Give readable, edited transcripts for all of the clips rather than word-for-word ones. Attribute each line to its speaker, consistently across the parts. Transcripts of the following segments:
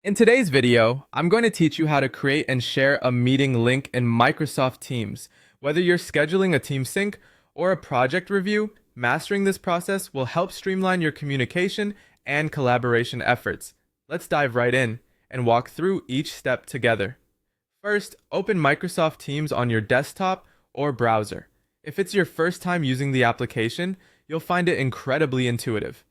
Speaker 1: In today's video, I'm going to teach you how to create and share a meeting link in Microsoft Teams. Whether you're scheduling a team sync or a project review, mastering this process will help streamline your communication and collaboration efforts. Let's dive right in and walk through each step together. First, open Microsoft Teams on your desktop or browser. If it's your first time using the application, you'll find it incredibly intuitive.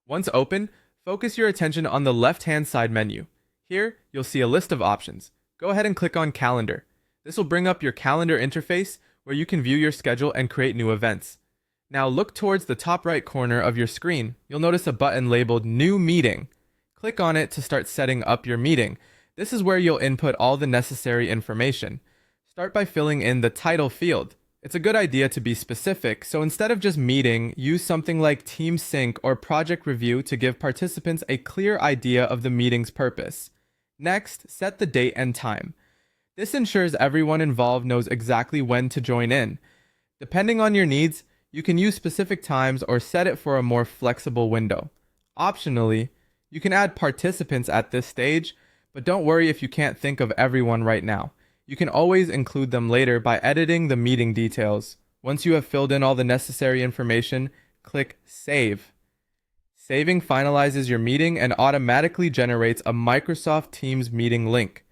Speaker 1: Once open, focus your attention on the left-hand side menu. Here, you'll see a list of options. Go ahead and click on Calendar. This will bring up your calendar interface where you can view your schedule and create new events. Now look towards the top right corner of your screen. You'll notice a button labeled New Meeting. Click on it to start setting up your meeting. This is where you'll input all the necessary information. Start by filling in the title field. It's a good idea to be specific, so instead of just meeting, use something like Team Sync or Project Review to give participants a clear idea of the meeting's purpose. Next, set the date and time. This ensures everyone involved knows exactly when to join in. Depending on your needs, you can use specific times or set it for a more flexible window. Optionally, you can add participants at this stage, but don't worry if you can't think of everyone right now. You can always include them later by editing the meeting details. Once you have filled in all the necessary information, click Save. Saving finalizes your meeting and automatically generates a Microsoft Teams meeting link.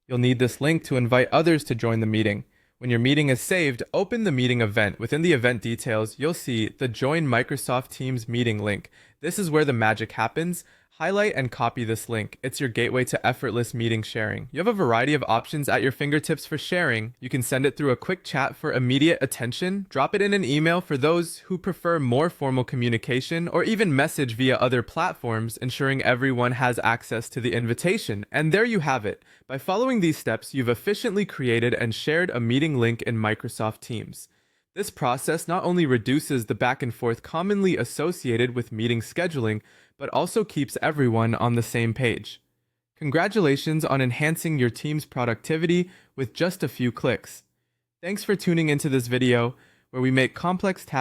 Speaker 1: You'll need this link to invite others to join the meeting. When your meeting is saved, open the meeting event. Within the event details, you'll see the Join Microsoft Teams meeting link. This is where the magic happens. Highlight and copy this link. It's your gateway to effortless meeting sharing. You have a variety of options at your fingertips for sharing. You can send it through a quick chat for immediate attention, drop it in an email for those who prefer more formal communication, or even message via other platforms, ensuring everyone has access to the invitation. And there you have it. By following these steps, you've efficiently created and shared a meeting link in Microsoft Teams. This process not only reduces the back and forth commonly associated with meeting scheduling, but also keeps everyone on the same page. Congratulations on enhancing your team's productivity with just a few clicks. Thanks for tuning into this video, where we make complex tasks